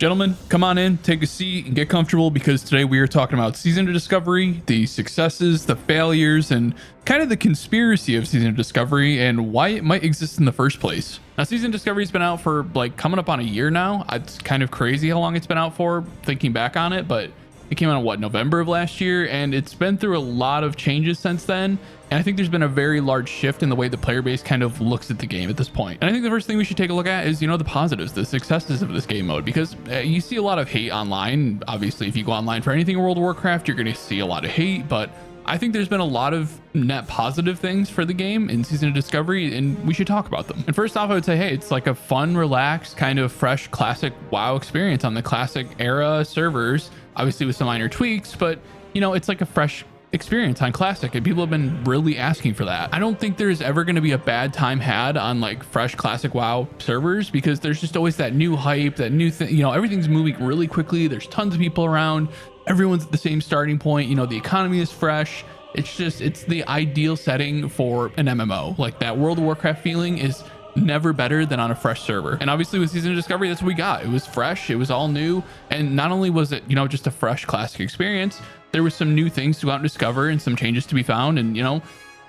Gentlemen, come on in, take a seat, and get comfortable because today we are talking about Season of Discovery, the successes, the failures, and kind of the conspiracy of Season of Discovery and why it might exist in the first place. Now, Season of Discovery's been out for like coming up on a year now. It's kind of crazy how long it's been out for, thinking back on it, but it came out in what, November of last year, and it's been through a lot of changes since then. And I think there's been a very large shift in the way the player base kind of looks at the game at this point. And I think the first thing we should take a look at is, the positives, the successes of this game mode, because you see a lot of hate online. Obviously, if you go online for anything in World of Warcraft, you're going to see a lot of hate, but I think there's been a lot of net positive things for the game in Season of Discovery, and we should talk about them. And first off, I would say, hey, it's like a fun, relaxed, kind of fresh, classic WoW experience on the classic era servers, obviously with some minor tweaks, but it's like a fresh experience on classic, and people have been really asking for that. I don't think there's ever going to be a bad time had on like fresh classic WoW servers, because there's just always that new hype, that new thing. Everything's moving really quickly, there's tons of people around, everyone's at the same starting point, the economy is fresh. It's the ideal setting for an MMO. Like, that World of Warcraft feeling is never better than on a fresh server. And obviously with Season of Discovery, that's what we got. It was fresh, it was all new, and not only was it just a fresh classic experience, there was some new things to go out and discover and some changes to be found, and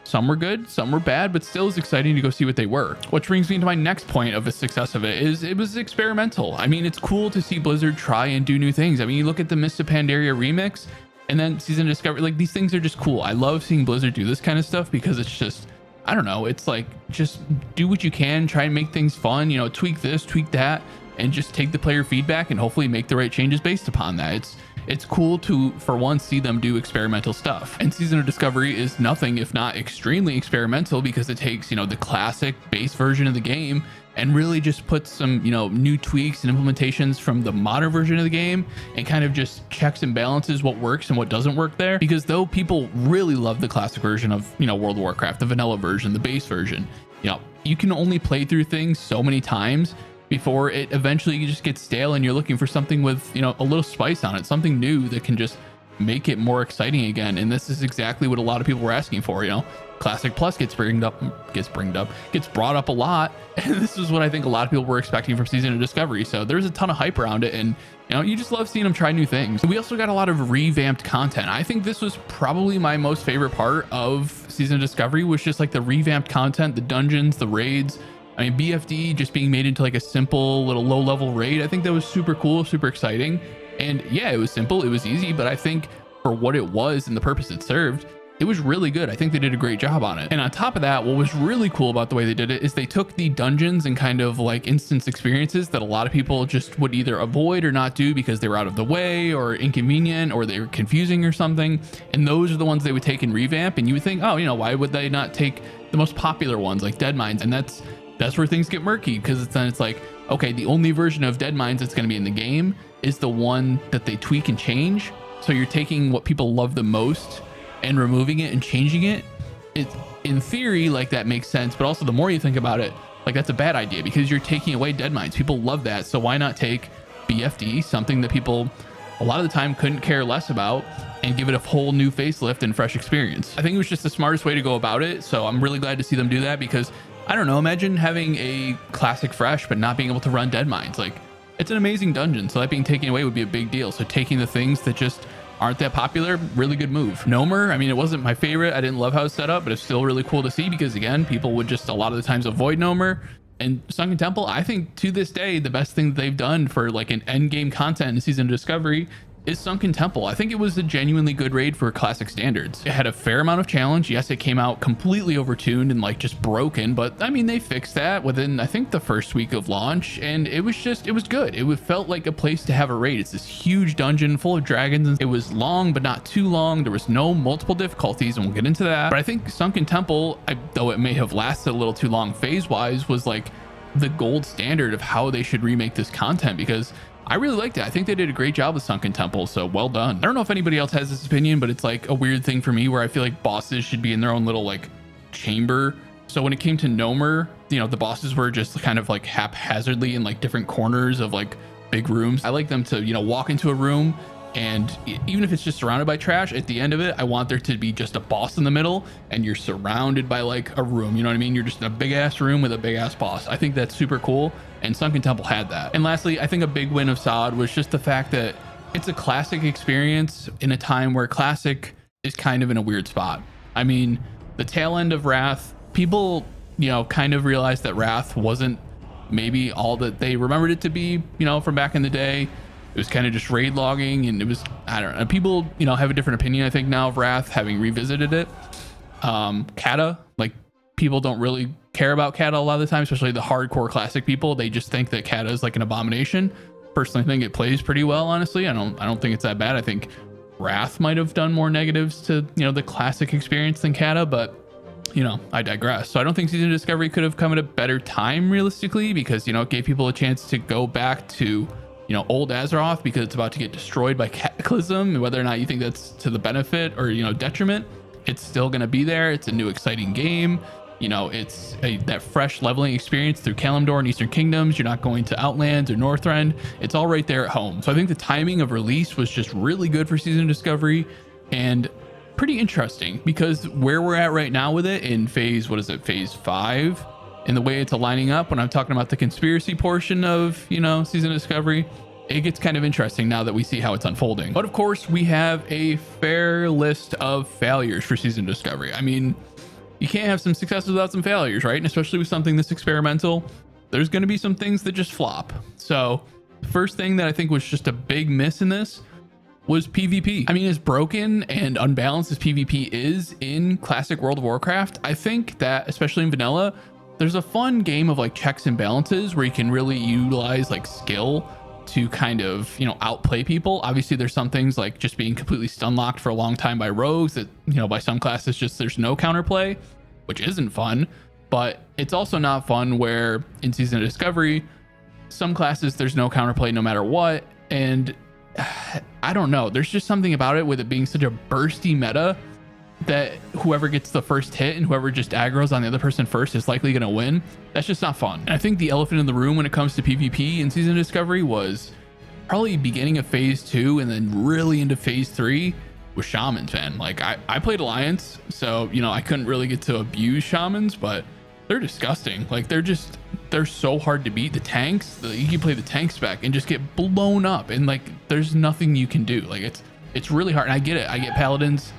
some were good, some were bad, but still is exciting to go see what they were. Which brings me to my next point of the success of it is it was experimental. I mean, it's cool to see Blizzard try and do new things. I mean, you look at the Mists of Pandaria remix and then Season of Discovery, like, these things are just cool. I love seeing Blizzard do this kind of stuff because it's just, I don't know, it's like, just do what you can, try and make things fun, tweak this, tweak that, and just take the player feedback and hopefully make the right changes based upon that. It's cool to, for once, see them do experimental stuff. And Season of Discovery is nothing if not extremely experimental, because it takes, the classic base version of the game and really just puts some, new tweaks and implementations from the modern version of the game and kind of just checks and balances what works and what doesn't work there. Because though people really love the classic version of, World of Warcraft, the vanilla version, the base version, you can only play through things so many times before it eventually just gets stale and you're looking for something with, a little spice on it, something new that can just make it more exciting again. And this is exactly what a lot of people were asking for. Classic Plus gets brought up a lot, and this is what I think a lot of people were expecting from Season of Discovery. So there's a ton of hype around it, and you just love seeing them try new things. We also got a lot of revamped content. I think this was probably my most favorite part of Season of Discovery, was just like the revamped content, the dungeons, the raids. I mean, BFD just being made into like a simple little low level raid. I think that was super cool, super exciting. And yeah, it was simple, it was easy, but I think for what it was and the purpose it served, it was really good. I think they did a great job on it. And on top of that, what was really cool about the way they did it is they took the dungeons and kind of like instance experiences that a lot of people just would either avoid or not do because they were out of the way or inconvenient or they were confusing or something. And those are the ones they would take and revamp. And you would think, oh, why would they not take the most popular ones like Dead Mines? And that's where things get murky, because then it's like, okay, the only version of Dead Mines that's going to be in the game is the one that they tweak and change. So you're taking what people love the most and removing it and changing it. It's, in theory, like, that makes sense, but also the more you think about it, like, that's a bad idea because you're taking away Dead Mines. People love that, so why not take BFD, something that people a lot of the time couldn't care less about, and give it a whole new facelift and fresh experience? I think it was just the smartest way to go about it, so I'm really glad to see them do that, because I don't know, imagine having a classic fresh but not being able to run Dead Mines. Like, it's an amazing dungeon, so that being taken away would be a big deal. So taking the things that just aren't that popular, really good move. Nomer, I mean, it wasn't my favorite, I didn't love how it's set up, but it's still really cool to see, because again, people would just a lot of the times avoid Nomer. And Sunken Temple, I think to this day, the best thing that they've done for like an end game content in Season of Discovery is Sunken Temple. I think it was a genuinely good raid for classic standards. It had a fair amount of challenge. Yes, it came out completely overtuned and like just broken, but I mean, they fixed that within, I think, the first week of launch, and it was good. It felt like a place to have a raid. It's this huge dungeon full of dragons, and it was long but not too long. There was no multiple difficulties, and we'll get into that. But I think Sunken Temple, though it may have lasted a little too long phase wise, was like the gold standard of how they should remake this content, because I really liked it. I think they did a great job with Sunken Temple, so well done. I don't know if anybody else has this opinion, but it's like a weird thing for me where I feel like bosses should be in their own little like chamber. So when it came to Nomer, the bosses were just kind of like haphazardly in like different corners of like big rooms. I like them to, walk into a room And even if it's just surrounded by trash, at the end of it, I want there to be just a boss in the middle and you're surrounded by like a room. You know what I mean? You're just in a big ass room with a big ass boss. I think that's super cool. And Sunken Temple had that. And lastly, I think a big win of SOD was just the fact that it's a classic experience in a time where classic is kind of in a weird spot. I mean, the tail end of Wrath, people, you know, kind of realized that Wrath wasn't maybe all that they remembered it to be, you know, from back in the day. It was kind of just raid logging, and it was, I don't know, people, you know, have a different opinion, I think, now of Wrath, having revisited it. Kata, like, people don't really care about Kata a lot of the time, especially the hardcore classic people. They just think that Kata is like an abomination. Personally, I think it plays pretty well, honestly. I don't think it's that bad. I think Wrath might have done more negatives to, you know, the classic experience than Kata, but you know, I digress. So I don't think Season of Discovery could have come at a better time realistically, because, you know, it gave people a chance to go back to, you know, old Azeroth, because it's about to get destroyed by Cataclysm. And whether or not you think that's to the benefit or, you know, detriment, it's still going to be there. It's a new exciting game. You know, it's that fresh leveling experience through Kalimdor and Eastern Kingdoms. You're not going to Outlands or Northrend. It's all right there at home. So I think the timing of release was just really good for Season of Discovery, and pretty interesting, because where we're at right now with it in phase 5, and the way it's aligning up when I'm talking about the conspiracy portion of, you know, Season of Discovery, it gets kind of interesting now that we see how it's unfolding. But of course, we have a fair list of failures for Season of Discovery. I mean, you can't have some successes without some failures, right? And especially with something this experimental, there's going to be some things that just flop. So the first thing that I think was just a big miss in this was PvP. I mean, as broken and unbalanced as PvP is in classic World of Warcraft, I think that, especially in vanilla, there's a fun game of like checks and balances where you can really utilize like skill to kind of, you know, outplay people. Obviously, there's some things like just being completely stun locked for a long time by rogues that, you know, by some classes just there's no counterplay, which isn't fun. But it's also not fun where in Season of Discovery, some classes there's no counterplay no matter what. And I don't know, there's just something about it with it being such a bursty meta that whoever gets the first hit and whoever just aggroes on the other person first is likely going to win. That's just not fun. And I think the elephant in the room when it comes to PvP in Season of Discovery was probably beginning of phase 2 and then really into phase 3 with shamans, man. Like I played Alliance, so, you know, I couldn't really get to abuse shamans, but they're disgusting. Like they're so hard to beat. The tanks, you can play the tank spec and just get blown up, and like there's nothing you can do. Like it's really hard. And I get it. I get paladins.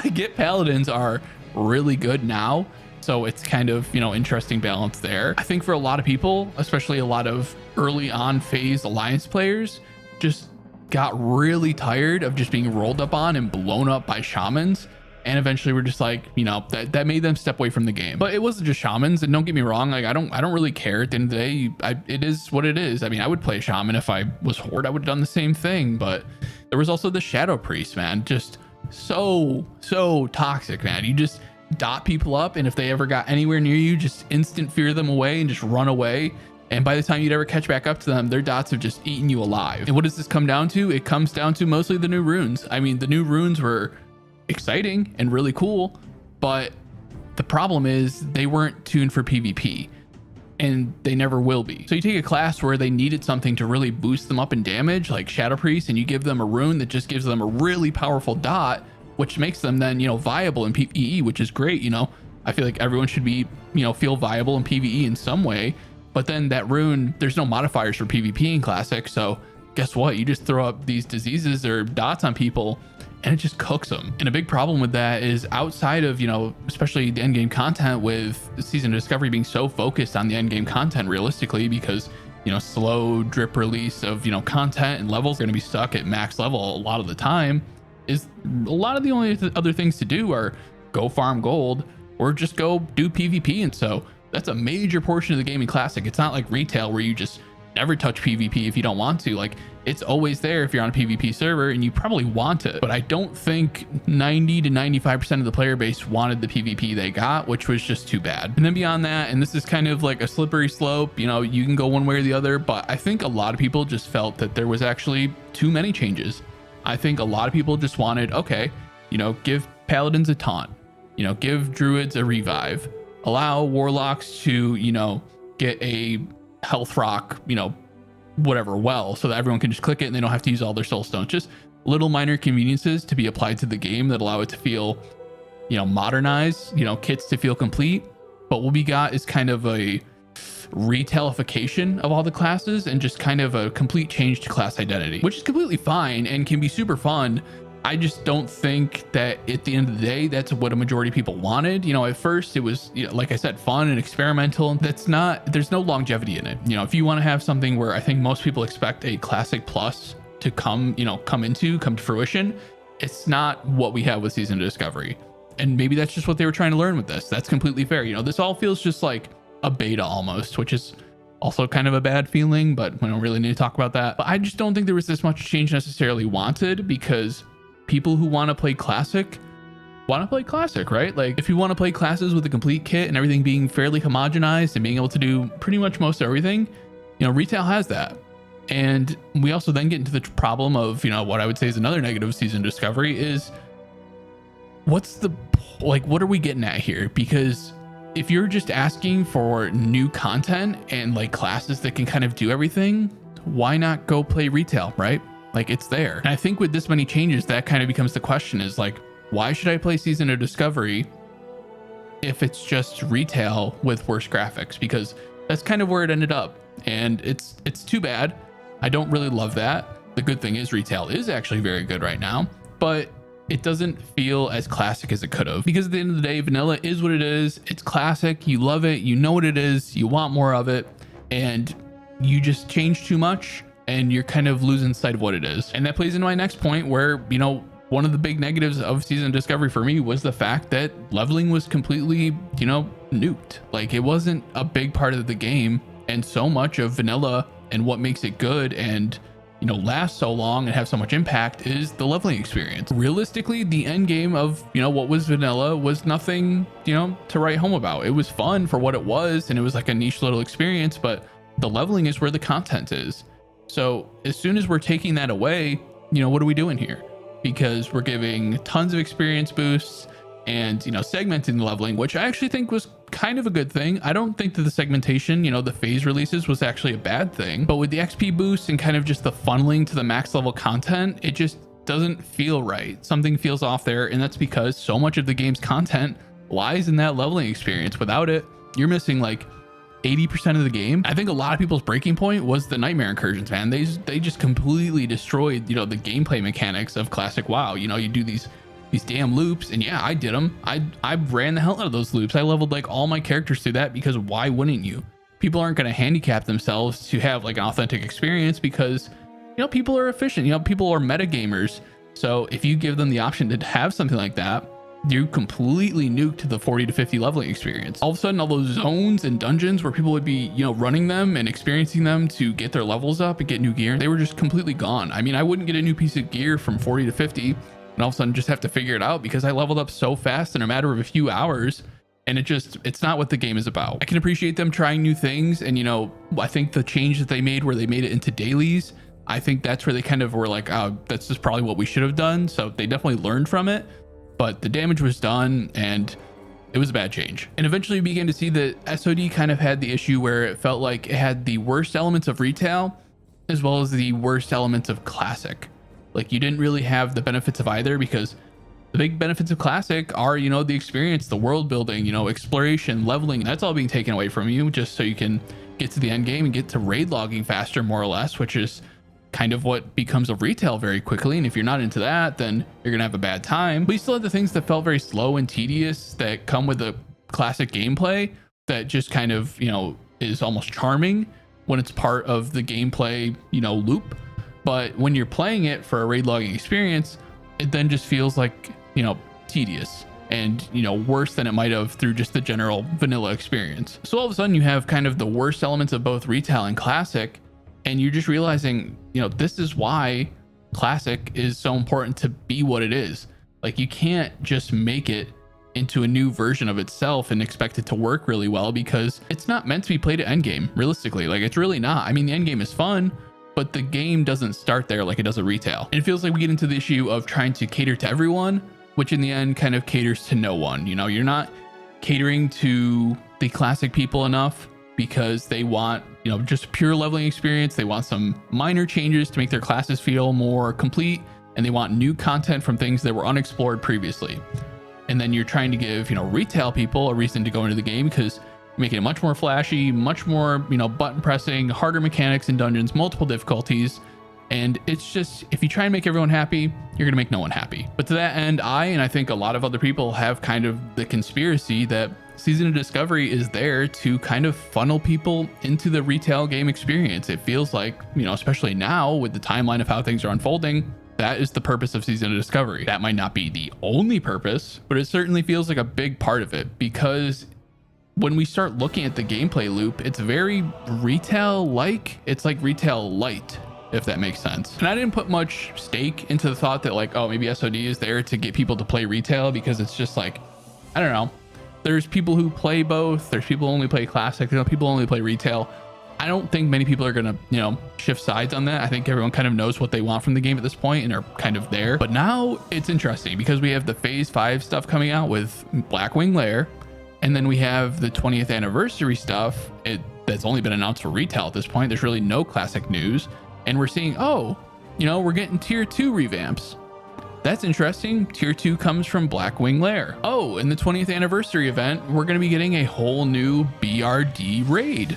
I get paladins are really good now, so it's kind of, you know, interesting balance there. I think for a lot of people, especially a lot of early on phase Alliance players, just got really tired of just being rolled up on and blown up by shamans, and eventually we're just like, you know, that made them step away from the game. But it wasn't just shamans, and don't get me wrong, like I don't really care. At the end of the day, it is what it is. I mean, I would play a shaman if I was Horde. I would have done the same thing. But there was also the Shadow Priest, man, just so toxic, man. You just dot people up, and if they ever got anywhere near you, just instant fear them away and just run away. And by the time you'd ever catch back up to them, their dots have just eaten you alive. And what does this come down to? It comes down to mostly the new runes. I mean, the new runes were exciting and really cool, but the problem is they weren't tuned for PvP, and they never will be. So you take a class where they needed something to really boost them up in damage, like Shadow Priest, and you give them a rune that just gives them a really powerful dot, which makes them then, you know, viable in PvE, which is great. You know, I feel like everyone should be, you know, feel viable in PvE in some way. But then that rune, there's no modifiers for PvP in Classic, so guess what? You just throw up these diseases or dots on people, and it just cooks them. And a big problem with that is outside of, you know, especially the end game content, with Season of Discovery being so focused on the end game content realistically, because, you know, slow drip release of, you know, content and levels are going to be stuck at max level a lot of the time, is a lot of the only other things to do are go farm gold or just go do PvP. And so that's a major portion of the game in Classic. It's not like retail where you just never touch PvP if you don't want to. Like, it's always there if you're on a PvP server, and you probably want it. But I don't think 90 to 95% of the player base wanted the PvP they got, which was just too bad. And then beyond that, and this is kind of like a slippery slope, you know, you can go one way or the other, but I think a lot of people just felt that there was actually too many changes. I think a lot of people just wanted, okay, you know, give paladins a taunt, you know, give druids a revive, allow warlocks to, you know, get a health rock, you know, whatever well, so that everyone can just click it and they don't have to use all their soul stones. Just little minor conveniences to be applied to the game that allow it to feel, modernized, kits to feel complete. But what we got is kind of a retailification of all the classes and just kind of a complete change to class identity, which is completely fine and can be super fun. I just don't think that at the end of the day, that's what a majority of people wanted. At first it was, like I said, fun and experimental. There's no longevity in it. If you want to have something where I think most people expect a classic plus to come to fruition, it's not what we have with Season of Discovery. And maybe that's just what they were trying to learn with this. That's completely fair. This all feels just like a beta almost, which is also kind of a bad feeling, but we don't really need to talk about that. But I just don't think there was this much change necessarily wanted, because people who want to play classic, right? Like, if you want to play classes with a complete kit and everything being fairly homogenized and being able to do pretty much most everything, retail has that. And we also then get into the problem of, what I would say is another negative of Season Discovery is what are we getting at here? Because if you're just asking for new content and like classes that can kind of do everything, why not go play retail, right? Like, it's there. And I think with this many changes, that kind of becomes the question is like, why should I play Season of Discovery if it's just retail with worse graphics? Because that's kind of where it ended up. And it's too bad. I don't really love that. The good thing is retail is actually very good right now, but it doesn't feel as classic as it could have, because at the end of the day, vanilla is what it is. It's classic. You love it. You know what it is. You want more of it, and you just change too much and you're kind of losing sight of what it is. And that plays into my next point where, one of the big negatives of Season Discovery for me was the fact that leveling was completely, nuked. Like, it wasn't a big part of the game, and so much of vanilla and what makes it good and last so long and have so much impact is the leveling experience. Realistically, the end game of what was vanilla was nothing to write home about. It was fun for what it was, and it was like a niche little experience, but the leveling is where the content is. So as soon as we're taking that away, what are we doing here? Because we're giving tons of experience boosts and segmenting the leveling, which I actually think was kind of a good thing. I don't think that the segmentation, the phase releases, was actually a bad thing, but with the XP boost and kind of just the funneling to the max level content, it just doesn't feel right. Something feels off there, and that's because so much of the game's content lies in that leveling experience. Without it, you're missing like 80% of the game. I think a lot of people's breaking point was the nightmare incursions, man. They just completely destroyed, the gameplay mechanics of classic WoW. You do these damn loops, and yeah, I did them. I ran the hell out of those loops. I leveled like all my characters through that, because why wouldn't you? People aren't going to handicap themselves to have like an authentic experience, because people are efficient. People are meta gamers. So if you give them the option to have something like that, you completely nuked the 40 to 50 leveling experience. All of a sudden, all those zones and dungeons where people would be, running them and experiencing them to get their levels up and get new gear, they were just completely gone. I mean, I wouldn't get a new piece of gear from 40 to 50 and all of a sudden just have to figure it out, because I leveled up so fast in a matter of a few hours. And it's not what the game is about. I can appreciate them trying new things. And, I think the change that they made where they made it into dailies, I think that's where they kind of were like, oh, that's just probably what we should have done. So they definitely learned from it. But the damage was done, and it was a bad change. And eventually we began to see that SOD kind of had the issue where it felt like it had the worst elements of retail as well as the worst elements of classic. Like, you didn't really have the benefits of either, because the big benefits of classic are, the experience, the world building, exploration, leveling. That's all being taken away from you just so you can get to the end game and get to raid logging faster, more or less, which is kind of what becomes of retail very quickly. And if you're not into that, then you're gonna have a bad time. But you still have the things that felt very slow and tedious that come with the classic gameplay that just kind of, is almost charming when it's part of the gameplay, loop. But when you're playing it for a raid logging experience, it then just feels like, tedious and, worse than it might have through just the general vanilla experience. So all of a sudden you have kind of the worst elements of both retail and classic, and you're just realizing, this is why classic is so important to be what it is. Like, you can't just make it into a new version of itself and expect it to work really well, because it's not meant to be played at endgame, realistically. Like, it's really not. I mean, the endgame is fun, but the game doesn't start there like it does at retail. And it feels like we get into the issue of trying to cater to everyone, which in the end kind of caters to no one. You're not catering to the classic people enough, because they want just pure leveling experience. They want some minor changes to make their classes feel more complete, and they want new content from things that were unexplored previously. And then you're trying to give, retail people a reason to go into the game because you're making it much more flashy, much more, button pressing, harder mechanics in dungeons, multiple difficulties. And it's just, if you try and make everyone happy, you're going to make no one happy. But to that end, and I think a lot of other people have kind of the conspiracy that Season of Discovery is there to kind of funnel people into the retail game experience. It feels like, especially now with the timeline of how things are unfolding, that is the purpose of Season of Discovery. That might not be the only purpose, but it certainly feels like a big part of it, because when we start looking at the gameplay loop, it's very retail-like. It's like retail light, if that makes sense. And I didn't put much stake into the thought that like, oh, maybe SOD is there to get people to play retail, because it's just like, I don't know. There's people who play both. There's people who only play classic. People only play retail. I don't think many people are going to, shift sides on that. I think everyone kind of knows what they want from the game at this point and are kind of there. But now it's interesting because we have the Phase 5 stuff coming out with Blackwing Lair. And then we have the 20th anniversary stuff that's only been announced for retail at this point. There's really no classic news. And we're seeing, we're getting tier 2 revamps. That's interesting. Tier 2 comes from Blackwing Lair. Oh, in the 20th anniversary event, we're going to be getting a whole new BRD raid.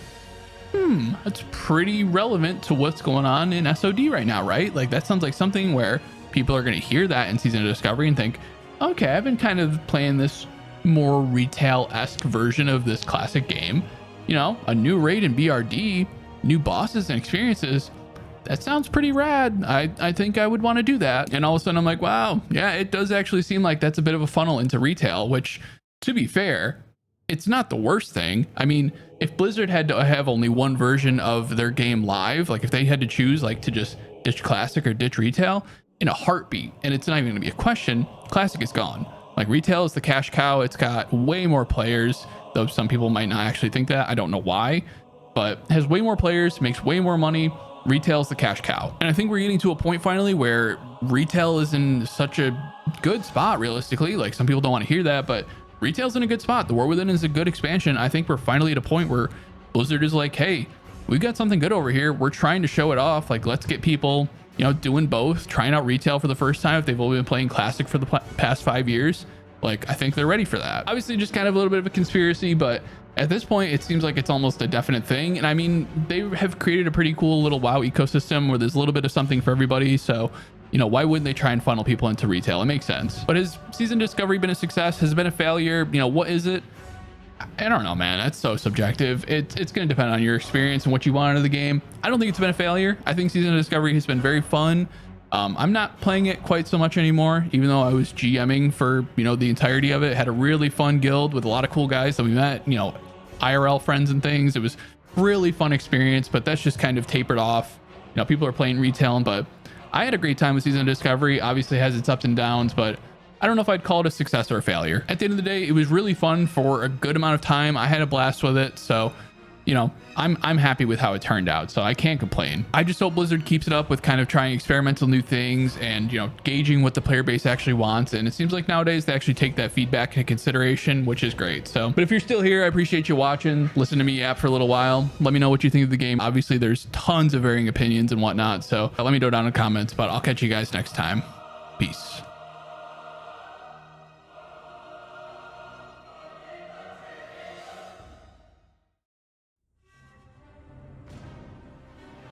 That's pretty relevant to what's going on in SOD right now, right? Like, that sounds like something where people are going to hear that in Season of Discovery and think, okay, I've been kind of playing this more retail-esque version of this classic game. A new raid in BRD, new bosses and experiences. That sounds pretty rad. I think I would want to do that. And all of a sudden I'm like, wow, yeah, it does actually seem like that's a bit of a funnel into retail, which, to be fair, it's not the worst thing. I mean, if Blizzard had to have only one version of their game live, like if they had to choose like to just ditch classic or ditch retail in a heartbeat, and it's not even gonna be a question, classic is gone. Like, retail is the cash cow. It's got way more players, though some people might not actually think that. I don't know why, but has way more players, makes way more money. Retail is the cash cow. And I think we're getting to a point finally where retail is in such a good spot, realistically. Like, some people don't want to hear that, but retail's in a good spot. The War Within is a good expansion. I think we're finally at a point where Blizzard is like, hey, we've got something good over here. We're trying to show it off. Like, let's get people, doing both, trying out retail for the first time if they've only been playing classic for the past 5 years. Like, I think they're ready for that. Obviously, just kind of a little bit of a conspiracy, but at this point, it seems like it's almost a definite thing. And I mean, they have created a pretty cool little WoW ecosystem where there's a little bit of something for everybody. So, why wouldn't they try and funnel people into retail? It makes sense. But has Season Discovery been a success? Has it been a failure? What is it? I don't know, man. That's so subjective. It's going to depend on your experience and what you want out of the game. I don't think it's been a failure. I think Season of Discovery has been very fun. I'm not playing it quite so much anymore, even though I was GMing for, the entirety of it. Had a really fun guild with a lot of cool guys that we met, IRL friends and things. It was really fun experience, but that's just kind of tapered off. People are playing retail, but I had a great time with Season of Discovery. Obviously has its ups and downs, but I don't know if I'd call it a success or a failure. At the end of the day, it was really fun for a good amount of time. I had a blast with it. So, I'm happy with how it turned out, so I can't complain. I just hope Blizzard keeps it up with kind of trying experimental new things and, gauging what the player base actually wants. And it seems like nowadays they actually take that feedback into consideration, which is great. So, but if you're still here, I appreciate you watching. Listen to me yap for a little while. Let me know what you think of the game. Obviously, there's tons of varying opinions and whatnot, so let me know down in the comments, but I'll catch you guys next time. Peace.